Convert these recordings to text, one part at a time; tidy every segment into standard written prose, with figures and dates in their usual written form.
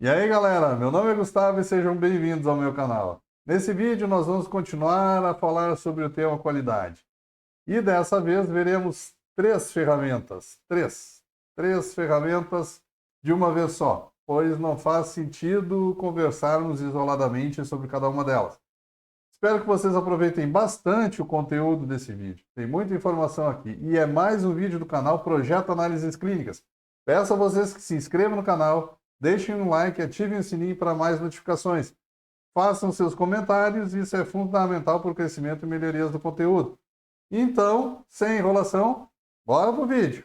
E aí, galera, meu nome é Gustavo e sejam bem-vindos ao meu canal. Nesse vídeo nós vamos continuar a falar sobre o tema qualidade. E dessa vez veremos três ferramentas, três ferramentas de uma vez só, pois não faz sentido conversarmos isoladamente sobre cada uma delas. Espero que vocês aproveitem bastante o conteúdo desse vídeo. Tem muita informação aqui e é mais um vídeo do canal Projeto Análises Clínicas. Peço a vocês que se inscrevam no canal, deixem um like e ativem o sininho para mais notificações. Façam seus comentários, isso é fundamental para o crescimento e melhorias do conteúdo. Então, sem enrolação, bora pro vídeo!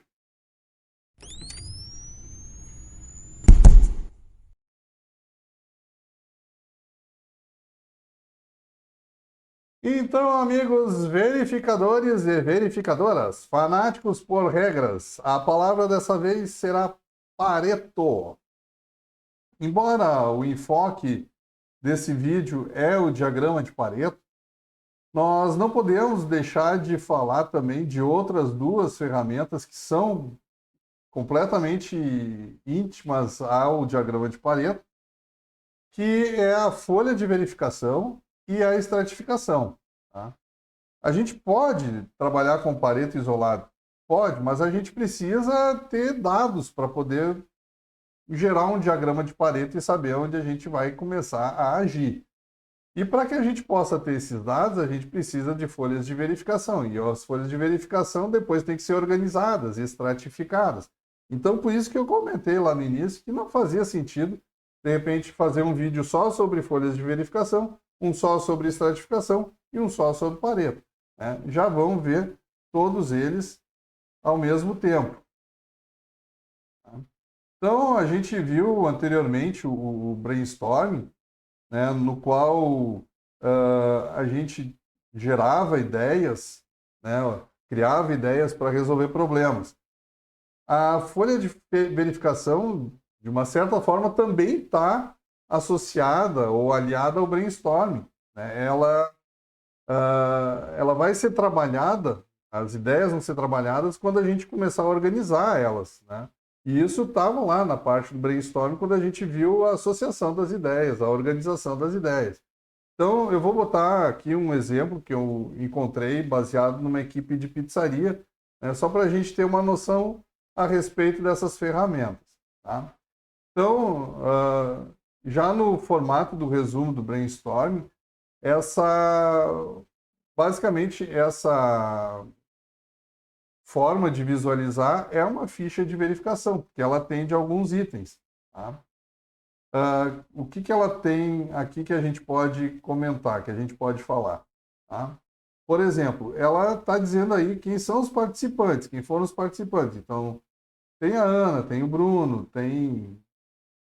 Então, amigos verificadores e verificadoras, fanáticos por regras, a palavra dessa vez será Pareto. Embora o enfoque desse vídeo é o diagrama de Pareto, nós não podemos deixar de falar também de outras duas ferramentas que são completamente íntimas ao diagrama de Pareto, que é a folha de verificação e a estratificação. Tá? A gente pode trabalhar com Pareto isolado, pode, mas a gente precisa ter dados para poder gerar um diagrama de Pareto e saber onde a gente vai começar a agir. E para que a gente possa ter esses dados, a gente precisa de folhas de verificação. E as folhas de verificação depois têm que ser organizadas, estratificadas. Então, por isso que eu comentei lá no início que não fazia sentido, de repente, fazer um vídeo só sobre folhas de verificação, um só sobre estratificação e um só sobre Pareto. Né? Já vão ver todos eles ao mesmo tempo. Então, a gente viu anteriormente o brainstorming, né, no qual a gente gerava ideias, né, criava ideias para resolver problemas. A folha de verificação, de uma certa forma, também está associada ou aliada ao brainstorming. Né? Ela vai ser trabalhada, as ideias vão ser trabalhadas quando a gente começar a organizar elas. Né? E isso estava lá na parte do brainstorming quando a gente viu a associação das ideias, a organização das ideias. Então, eu vou botar aqui um exemplo que eu encontrei baseado numa equipe de pizzaria, né, só para a gente ter uma noção a respeito dessas ferramentas. Tá? Então, já no formato do resumo do brainstorming, essa, basicamente, essa forma de visualizar é uma ficha de verificação, porque ela atende alguns itens. Tá? O que ela tem aqui que a gente pode comentar, que a gente pode falar? Tá? Por exemplo, ela está dizendo aí quem são os participantes, quem foram os participantes. Então, tem a Ana, tem o Bruno, tem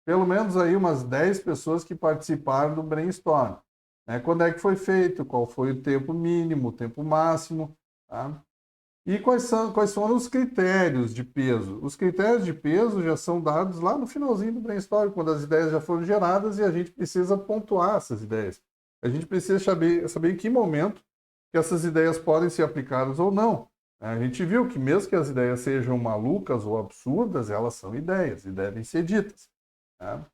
pelo menos aí umas 10 pessoas que participaram do brainstorm. Né? Quando é que foi feito, qual foi o tempo mínimo, o tempo máximo, tá? E quais foram os critérios de peso? Os critérios de peso já são dados lá no finalzinho do brainstorm, quando as ideias já foram geradas e a gente precisa pontuar essas ideias. A gente precisa saber em que momento que essas ideias podem ser aplicadas ou não. A gente viu que mesmo que as ideias sejam malucas ou absurdas, elas são ideias e devem ser ditas. Né?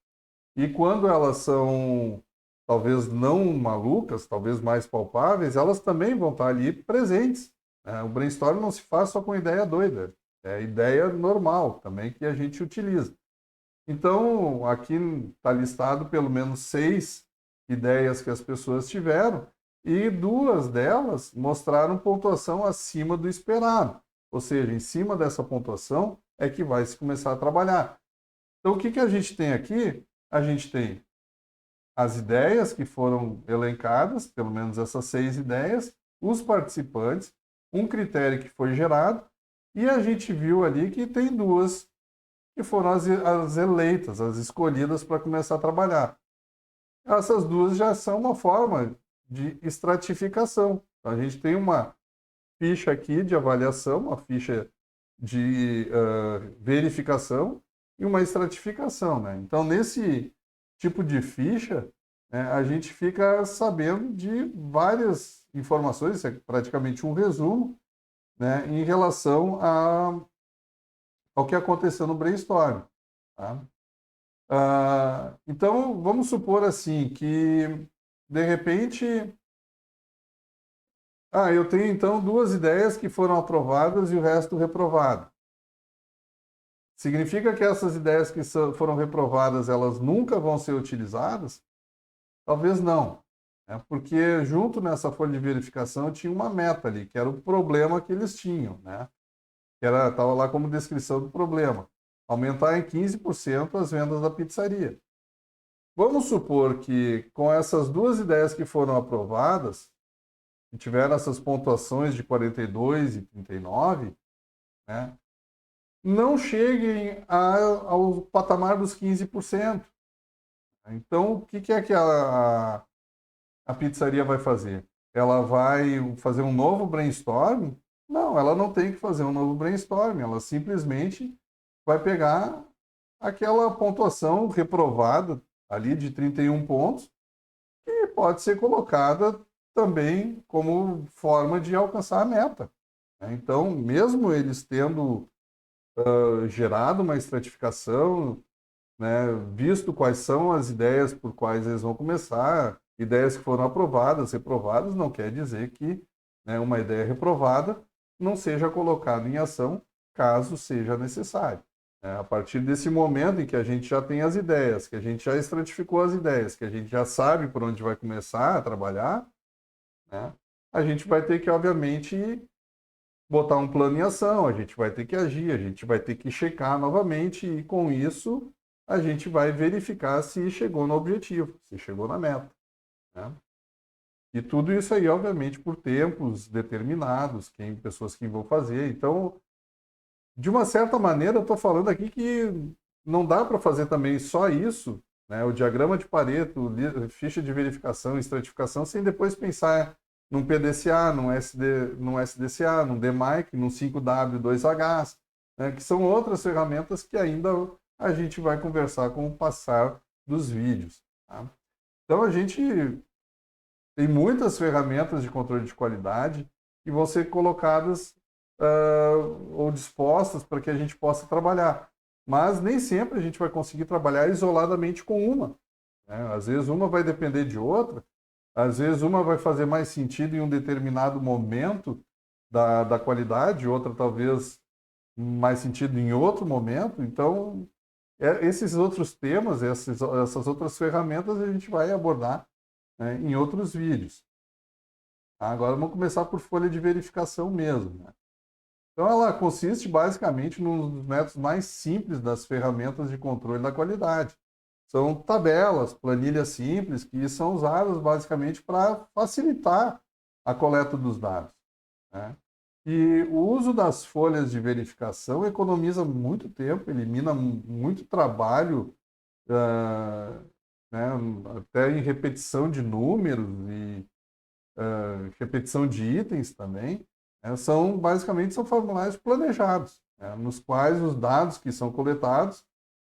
E quando elas são talvez não malucas, talvez mais palpáveis, elas também vão estar ali presentes. Né? O brainstorm não se faz só com ideia doida, é ideia normal também que a gente utiliza. Então, aqui está listado pelo menos 6 ideias que as pessoas tiveram e 2 delas mostraram pontuação acima do esperado. Ou seja, em cima dessa pontuação é que vai se começar a trabalhar. Então, o que a gente tem aqui? A gente tem as ideias que foram elencadas, pelo menos essas 6 ideias, os participantes, um critério que foi gerado, e a gente viu ali que tem 2 que foram as eleitas, as escolhidas para começar a trabalhar. Essas 2 já são uma forma de estratificação. Então, a gente tem uma ficha aqui de avaliação, uma ficha de verificação e uma estratificação. Né? Então, nesse tipo de ficha, né, a gente fica sabendo de várias informações, isso é praticamente um resumo, né, em relação ao que aconteceu no brainstorm. Tá? Então, vamos supor assim que, de repente, eu tenho então duas ideias que foram aprovadas e o resto reprovado. Significa que essas ideias que foram reprovadas, elas nunca vão ser utilizadas? Talvez não, né? Porque junto nessa folha de verificação tinha uma meta ali, que era o problema que eles tinham, né? Que estava lá como descrição do problema. Aumentar em 15% as vendas da pizzaria. Vamos supor que com essas duas ideias que foram aprovadas, que tiveram essas pontuações de 42 e 39, né, não cheguem ao patamar dos 15%. Então, o que é que a pizzaria vai fazer? Ela vai fazer um novo brainstorm? Não, ela não tem que fazer um novo brainstorm, ela simplesmente vai pegar aquela pontuação reprovada ali de 31 pontos e pode ser colocada também como forma de alcançar a meta. Então, mesmo eles tendo gerado uma estratificação, né, visto quais são as ideias por quais eles vão começar, ideias que foram aprovadas, reprovadas, não quer dizer que, né, uma ideia reprovada não seja colocada em ação caso seja necessário. A partir desse momento em que a gente já tem as ideias, que a gente já estratificou as ideias, que a gente já sabe por onde vai começar a trabalhar, né, a gente vai ter que, obviamente, botar um plano em ação, a gente vai ter que agir, a gente vai ter que checar novamente e, com isso, a gente vai verificar se chegou no objetivo, se chegou na meta, né? E tudo isso aí, obviamente, por tempos determinados, pessoas que vão fazer. Então, de uma certa maneira, eu estou falando aqui que não dá para fazer também só isso, né? O diagrama de Pareto, ficha de verificação, estratificação, sem depois pensar num PDCA, num SDCA, num DMAIC, num 5W2H, né? Que são outras ferramentas que ainda a gente vai conversar com o passar dos vídeos. Tá? Então, a gente tem muitas ferramentas de controle de qualidade que vão ser colocadas ou dispostas para que a gente possa trabalhar. Mas nem sempre a gente vai conseguir trabalhar isoladamente com uma, né? Às vezes uma vai depender de outra, às vezes uma vai fazer mais sentido em um determinado momento da qualidade, outra talvez mais sentido em outro momento. Então, esses outros temas, essas outras ferramentas a gente vai abordar, né, em outros vídeos. Agora vamos começar por folha de verificação mesmo, né? Então, ela consiste basicamente num dos métodos mais simples das ferramentas de controle da qualidade. São tabelas, planilhas simples, que são usadas basicamente para facilitar a coleta dos dados, né? E o uso das folhas de verificação economiza muito tempo, elimina muito trabalho, né, até em repetição de números e repetição de itens também. Basicamente são formulários planejados, né, nos quais os dados que são coletados,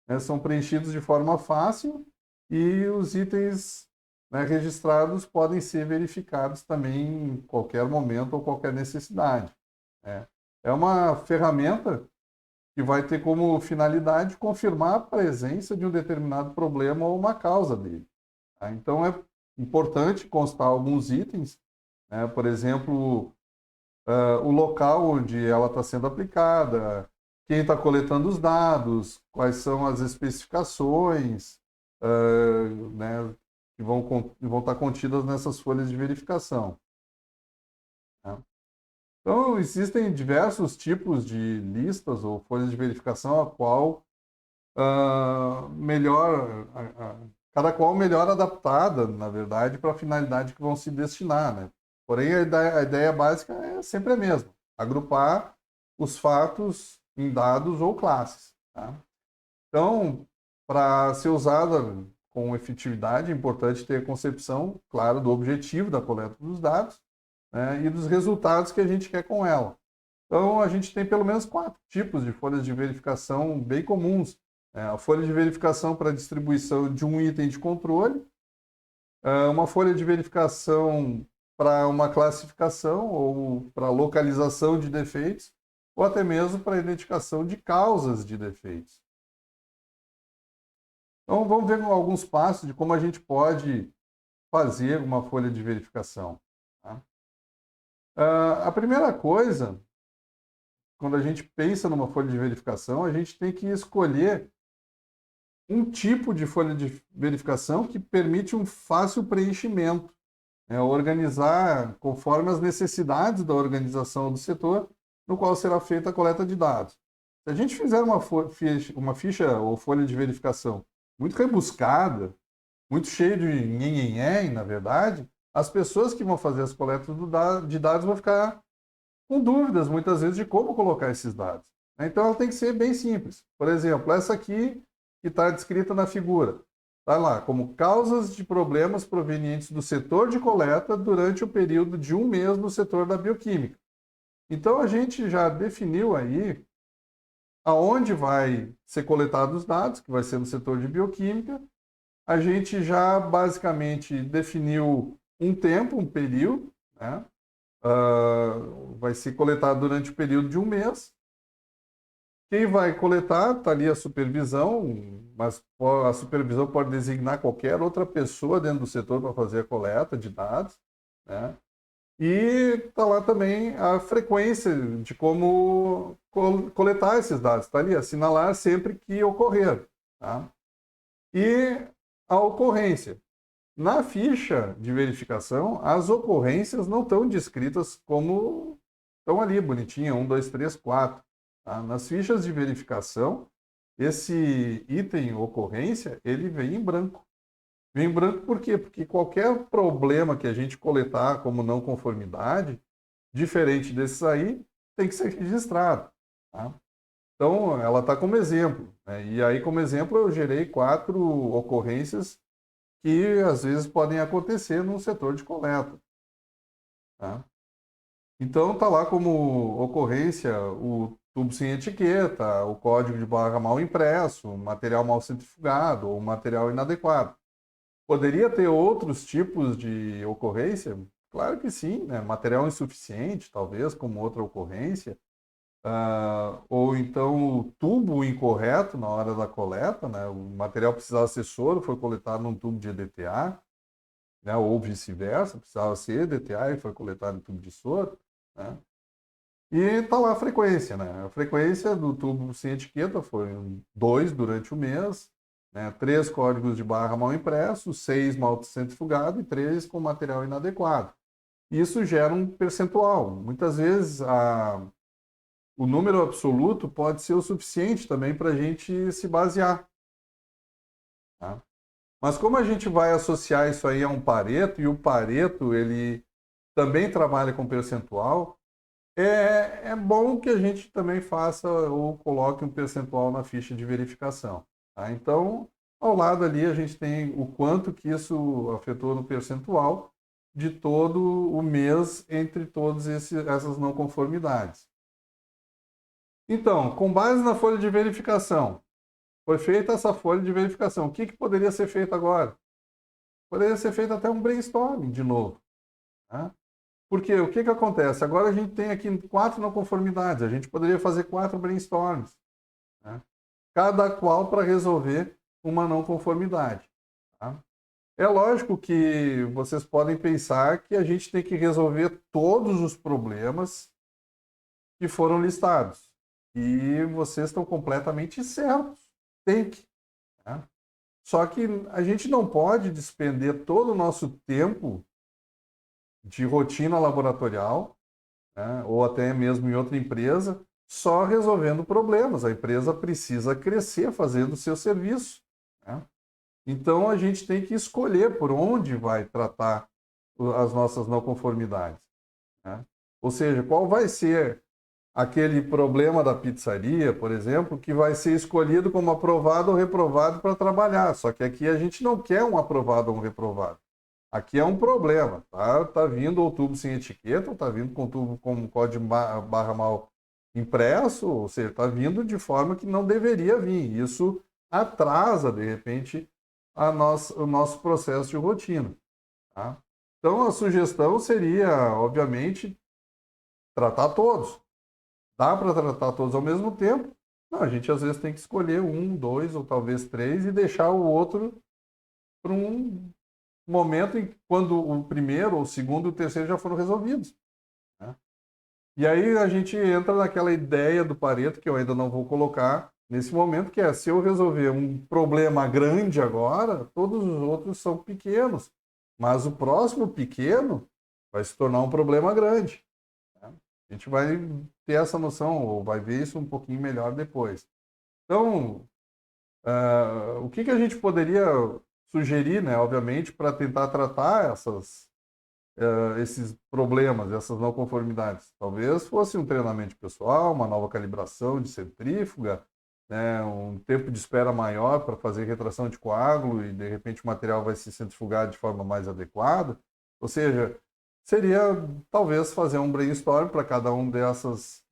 né, são preenchidos de forma fácil e os itens, né, registrados podem ser verificados também em qualquer momento ou qualquer necessidade, né. É uma ferramenta que vai ter como finalidade confirmar a presença de um determinado problema ou uma causa dele, tá? Então, é importante constar alguns itens, né, por exemplo, o local onde ela está sendo aplicada, quem está coletando os dados, quais são as especificações, né, que vão estar contidas nessas folhas de verificação, né? Então, existem diversos tipos de listas ou folhas de verificação a qual melhor, cada qual melhor adaptada, na verdade, para a finalidade que vão se destinar, né? Porém, a ideia básica é sempre a mesma: agrupar os fatos em dados ou classes, tá? Então, para ser usada com efetividade, é importante ter a concepção clara do objetivo da coleta dos dados, né, e dos resultados que a gente quer com ela. Então, a gente tem pelo menos 4 tipos de folhas de verificação bem comuns. A folha de verificação para distribuição de um item de controle, uma folha de verificação para uma classificação ou para localização de defeitos, ou até mesmo para identificação de causas de defeitos. Então, vamos ver alguns passos de como a gente pode fazer uma folha de verificação. Tá? A primeira coisa, quando a gente pensa numa folha de verificação, a gente tem que escolher um tipo de folha de verificação que permite um fácil preenchimento, né? Organizar conforme as necessidades da organização do setor no qual será feita a coleta de dados. Se a gente fizer uma ficha ou folha de verificação muito rebuscada, muito cheia de nhenhenhen, na verdade, as pessoas que vão fazer as coletas de dados vão ficar com dúvidas, muitas vezes, de como colocar esses dados. Então, ela tem que ser bem simples. Por exemplo, essa aqui que está descrita na figura. Está lá, como causas de problemas provenientes do setor de coleta durante o período de 1 mês no setor da bioquímica. Então, a gente já definiu aí aonde vai ser coletados os dados, que vai ser no setor de bioquímica. A gente já basicamente definiu um tempo, um período, né? Vai ser coletado durante o período de 1 mês. Quem vai coletar, está ali a supervisão, mas a supervisão pode designar qualquer outra pessoa dentro do setor para fazer a coleta de dados, né? E está lá também a frequência de como coletar esses dados. Está ali, assinalar sempre que ocorrer. Tá? E a ocorrência. Na ficha de verificação, as ocorrências não estão descritas como estão ali, bonitinha, 1, 2, 3, 4. Tá? Nas fichas de verificação, esse item ocorrência, ele vem em branco. Vem em branco por quê? Porque qualquer problema que a gente coletar como não conformidade, diferente desses aí, tem que ser registrado. Tá? Então, ela está como exemplo, né? E aí, como exemplo, eu gerei 4 ocorrências que às vezes podem acontecer no setor de coleta. Tá? Então, está lá como ocorrência o tubo sem etiqueta, o código de barra mal impresso, material mal centrifugado ou material inadequado. Poderia ter outros tipos de ocorrência? Claro que sim, né? Material insuficiente, talvez, como outra ocorrência. Ou então o tubo incorreto na hora da coleta, né? O material precisava ser soro, foi coletado num tubo de EDTA, né? Ou vice-versa, precisava ser EDTA e foi coletado em tubo de soro, né? E está lá a frequência, né? A frequência do tubo sem etiqueta foi 2 durante o mês, né? 3 códigos de barra mal impressos, 6 mal centrifugado e 3 com material inadequado. Isso gera um percentual. Muitas vezes o número absoluto pode ser o suficiente também para a gente se basear. Tá? Mas como a gente vai associar isso aí a um Pareto, e o Pareto ele também trabalha com percentual, é bom que a gente também faça ou coloque um percentual na ficha de verificação. Tá? Então, ao lado ali a gente tem o quanto que isso afetou no percentual de todo o mês entre todas essas não conformidades. Então, com base na folha de verificação, foi feita essa folha de verificação. O que poderia ser feito agora? Poderia ser feito até um brainstorming de novo. Tá? Porque o que acontece? Agora a gente tem aqui 4 não conformidades. A gente poderia fazer 4 brainstorms. Né? Cada qual para resolver uma não conformidade. Tá? É lógico que vocês podem pensar que a gente tem que resolver todos os problemas que foram listados. E vocês estão completamente certos. Tem que. Tá? Só que a gente não pode despender todo o nosso tempo de rotina laboratorial, né, ou até mesmo em outra empresa, só resolvendo problemas. A empresa precisa crescer fazendo o seu serviço. Né? Então, a gente tem que escolher por onde vai tratar as nossas não conformidades. Né? Ou seja, qual vai ser aquele problema da pizzaria, por exemplo, que vai ser escolhido como aprovado ou reprovado para trabalhar. Só que aqui a gente não quer um aprovado ou um reprovado. Aqui é um problema. Tá vindo o tubo sem etiqueta, ou está vindo com tubo com código barra mal impresso, ou seja, está vindo de forma que não deveria vir. Isso atrasa, de repente, o nosso processo de rotina. Tá? Então, a sugestão seria, obviamente, tratar todos. Dá para tratar todos ao mesmo tempo, Não, a gente às vezes tem que escolher um, dois ou talvez três e deixar o outro para um momento em quando o primeiro, o segundo e o terceiro já foram resolvidos, né? E aí a gente entra naquela ideia do Pareto, que eu ainda não vou colocar nesse momento, que é se eu resolver um problema grande agora, todos os outros são pequenos. Mas o próximo pequeno vai se tornar um problema grande, né? A gente vai ter essa noção, ou vai ver isso um pouquinho melhor depois. Então, o que que a gente poderia sugerir, né, obviamente, para tentar tratar esses problemas, essas não conformidades? Talvez fosse um treinamento pessoal, uma nova calibração de centrífuga, né, um tempo de espera maior para fazer retração de coágulo e, de repente, o material vai se centrifugar de forma mais adequada. Ou seja, seria talvez fazer um brainstorm para cada um dessas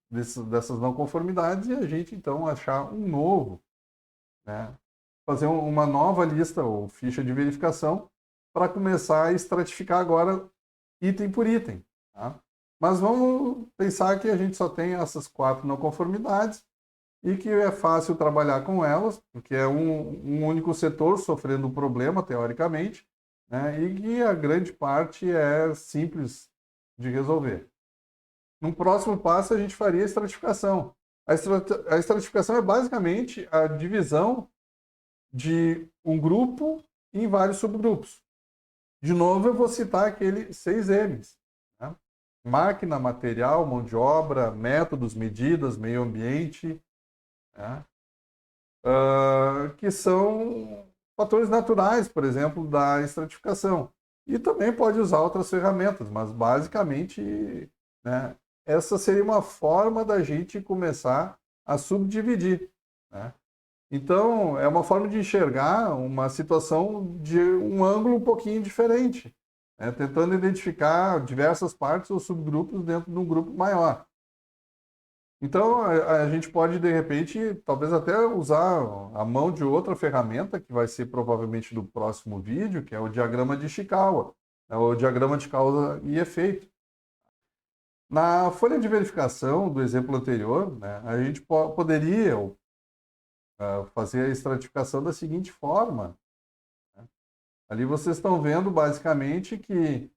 não conformidades e a gente, então, achar um novo, né? Fazer uma nova lista ou ficha de verificação para começar a estratificar agora item por item, tá? Mas vamos pensar que a gente só tem essas 4 não conformidades e que é fácil trabalhar com elas, porque é um único setor sofrendo um problema, teoricamente, né? E que a grande parte é simples de resolver. No próximo passo, a gente faria a estratificação. A estratificação é basicamente a divisão de um grupo em vários subgrupos. De novo, eu vou citar aquele 6Ms, né? Máquina, material, mão de obra, métodos, medidas, meio ambiente, né? Que são fatores naturais, por exemplo, da estratificação. E também pode usar outras ferramentas, mas basicamente, né, essa seria uma forma da gente começar a subdividir, né? Então, é uma forma de enxergar uma situação de um ângulo um pouquinho diferente, né? Tentando identificar diversas partes ou subgrupos dentro de um grupo maior. Então, a gente pode, de repente, talvez até usar a mão de outra ferramenta, que vai ser provavelmente do próximo vídeo, que é o diagrama de Ishikawa, né? O diagrama de causa e efeito. Na folha de verificação do exemplo anterior, né, a gente poderia fazer a estratificação da seguinte forma, né? Ali vocês estão vendo basicamente que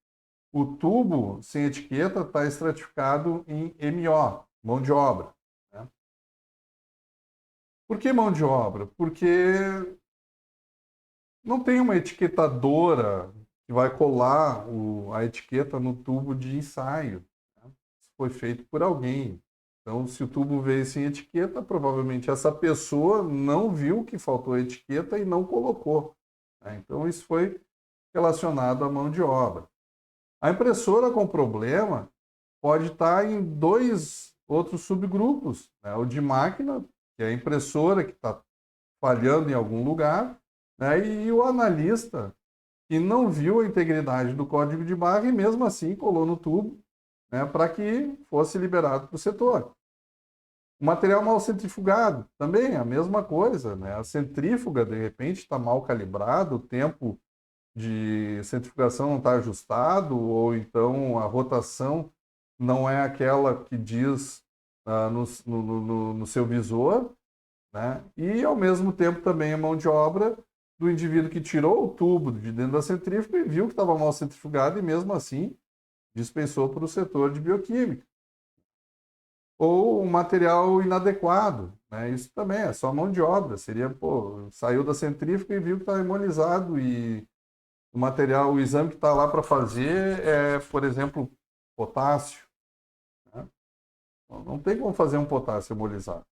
o tubo sem etiqueta está estratificado em MO, mão de obra, né? Por que mão de obra? Porque não tem uma etiquetadora que vai colar a etiqueta no tubo de ensaio, né? Isso foi feito por alguém. Então, se o tubo veio sem etiqueta, provavelmente essa pessoa não viu que faltou etiqueta e não colocou, né? Então, isso foi relacionado à mão de obra. A impressora com problema pode estar em 2 outros subgrupos, né? O de máquina, que é a impressora que está falhando em algum lugar, né? E o analista, que não viu a integridade do código de barra e mesmo assim colou no tubo, né, para que fosse liberado para o setor. O material mal centrifugado, também a mesma coisa, né? A centrífuga, de repente, está mal calibrado, o tempo de centrifugação não está ajustado, ou então a rotação não é aquela que diz no seu visor, né? E, ao mesmo tempo, também a mão de obra do indivíduo que tirou o tubo de dentro da centrífuga e viu que estava mal centrifugado e, mesmo assim, dispensou para o setor de bioquímica. Ou um material inadequado, né? Isso também é só mão de obra. Seria, pô, saiu da centrífuga e viu que estava hemolizado e o material, o exame que está lá para fazer é, por exemplo, potássio, né? Não tem como fazer um potássio hemolizado.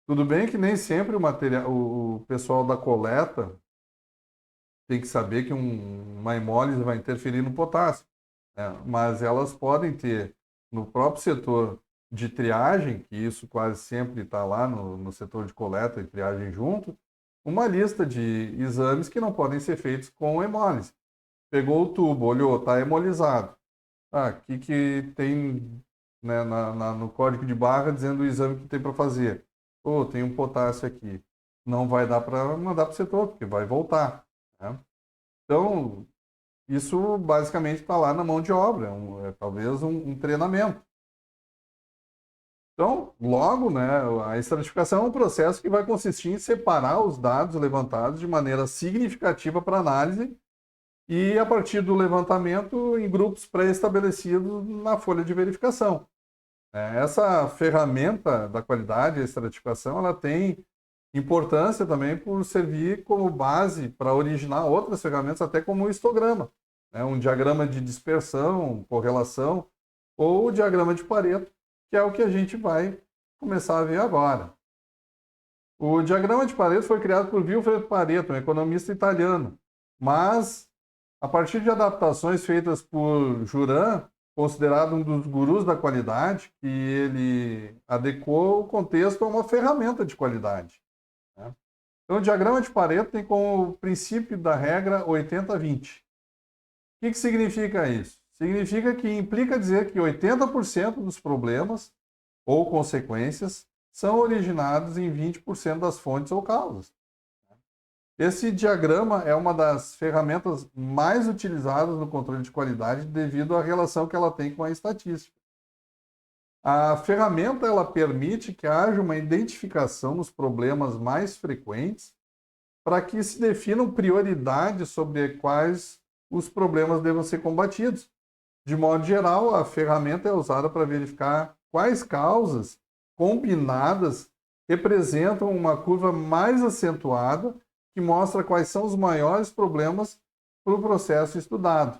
Tudo bem que nem sempre o material, o pessoal da coleta tem que saber que uma hemólise vai interferir no potássio, né? Mas elas podem ter no próprio setor de triagem, que isso quase sempre está lá no setor de coleta e triagem junto, uma lista de exames que não podem ser feitos com hemólise. Pegou o tubo, olhou, está hemolizado. Ah, o que tem, né, no código de barra dizendo o exame que tem para fazer? Pô, tem um potássio aqui. Não vai dar para mandar para o setor, porque vai voltar, né? Então, isso basicamente está lá na mão de obra, talvez um treinamento. Então, logo, né, a estratificação é um processo que vai consistir em separar os dados levantados de maneira significativa para análise e, a partir do levantamento, em grupos pré-estabelecidos na folha de verificação. Essa ferramenta da qualidade, a estratificação, ela tem importância também por servir como base para originar outras ferramentas, até como o histograma, né? Um diagrama de dispersão, correlação, ou o diagrama de Pareto, que é o que a gente vai começar a ver agora. O diagrama de Pareto foi criado por Vilfredo Pareto, um economista italiano, mas a partir de adaptações feitas por Juran, considerado um dos gurus da qualidade, que ele adequou o contexto a uma ferramenta de qualidade, né? Então, o diagrama de Pareto tem como princípio da regra 80-20. O que significa isso? Significa que implica dizer que 80% dos problemas ou consequências são originados em 20% das fontes ou causas. Esse diagrama é uma das ferramentas mais utilizadas no controle de qualidade devido à relação que ela tem com a estatística. A ferramenta ela permite que haja uma identificação dos problemas mais frequentes para que se definam prioridades sobre quais os problemas devam ser combatidos. De modo geral, a ferramenta é usada para verificar quais causas combinadas representam uma curva mais acentuada que mostra quais são os maiores problemas para o processo estudado.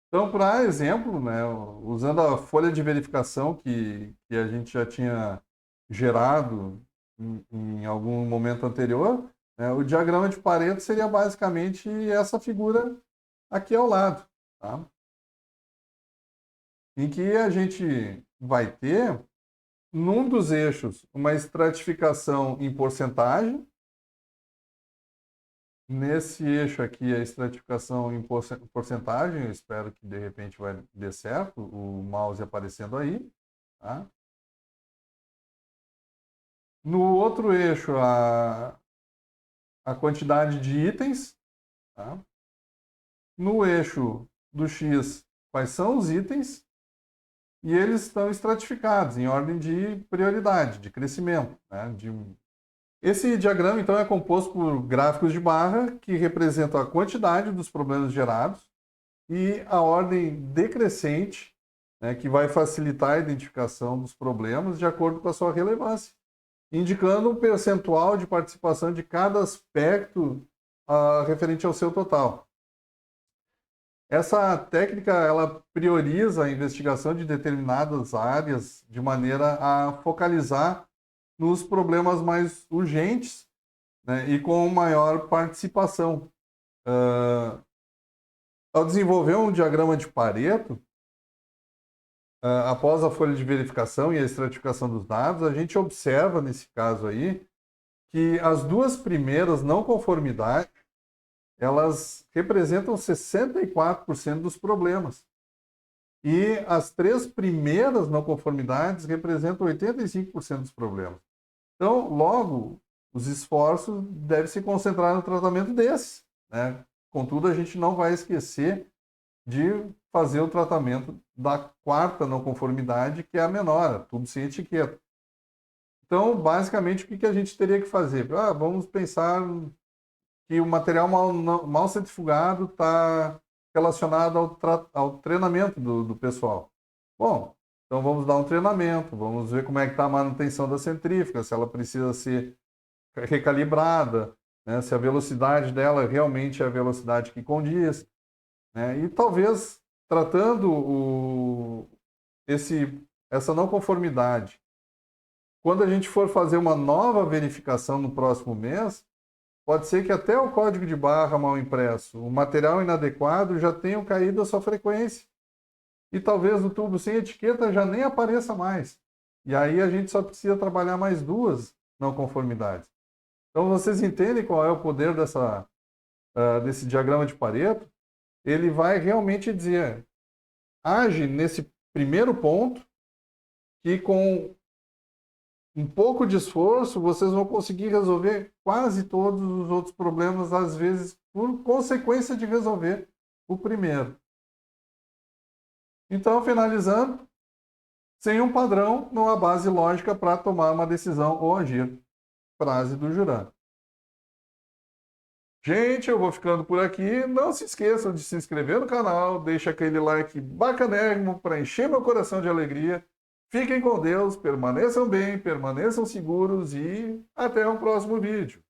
Então, para exemplo, né, usando a folha de verificação que a gente já tinha gerado em algum momento anterior, né, o diagrama de Pareto seria basicamente essa figura aqui ao lado, tá? Em que a gente vai ter, num dos eixos, uma estratificação em porcentagem. Nesse eixo aqui, a estratificação em porcentagem, eu espero que de repente vai dar certo, o mouse aparecendo aí, tá? No outro eixo, a quantidade de itens, tá? No eixo do X, quais são os itens, e eles estão estratificados em ordem de prioridade, de crescimento, né? Esse diagrama, então, é composto por gráficos de barra que representam a quantidade dos problemas gerados e a ordem decrescente, né, que vai facilitar a identificação dos problemas de acordo com a sua relevância, indicando um percentual de participação de cada aspecto referente ao seu total. Essa técnica ela prioriza a investigação de determinadas áreas de maneira a focalizar nos problemas mais urgentes, né, e com maior participação. Ao desenvolver um diagrama de Pareto, após a folha de verificação e a estratificação dos dados, a gente observa, nesse caso aí, que as duas primeiras não conformidades, elas representam 64% dos problemas. E as três primeiras não conformidades representam 85% dos problemas. Então, logo, os esforços devem se concentrar no tratamento desses, né? Contudo, a gente não vai esquecer de fazer o tratamento da quarta não conformidade, que é a menor, tudo sem etiqueta. Então, basicamente, o que a gente teria que fazer? Vamos pensar que o material mal centrifugado está relacionado ao treinamento do pessoal. Bom, então vamos dar um treinamento, vamos ver como é que está a manutenção da centrífuga, se ela precisa ser recalibrada, né, se a velocidade dela realmente é a velocidade que condiz, né, e talvez tratando essa não conformidade, quando a gente for fazer uma nova verificação no próximo mês, pode ser que até o código de barra mal impresso, o material inadequado já tenha caído a sua frequência. E talvez o tubo sem etiqueta já nem apareça mais. E aí a gente só precisa trabalhar mais duas não conformidades. Então vocês entendem qual é o poder desse diagrama de Pareto? Ele vai realmente dizer, age nesse primeiro ponto, que com um pouco de esforço, vocês vão conseguir resolver quase todos os outros problemas, às vezes por consequência de resolver o primeiro. Então, finalizando, sem um padrão, não há base lógica para tomar uma decisão ou agir. Frase do Juran. Gente, eu vou ficando por aqui. Não se esqueçam de se inscrever no canal, deixa aquele like bacanérrimo para encher meu coração de alegria. Fiquem com Deus, permaneçam bem, permaneçam seguros e até o próximo vídeo.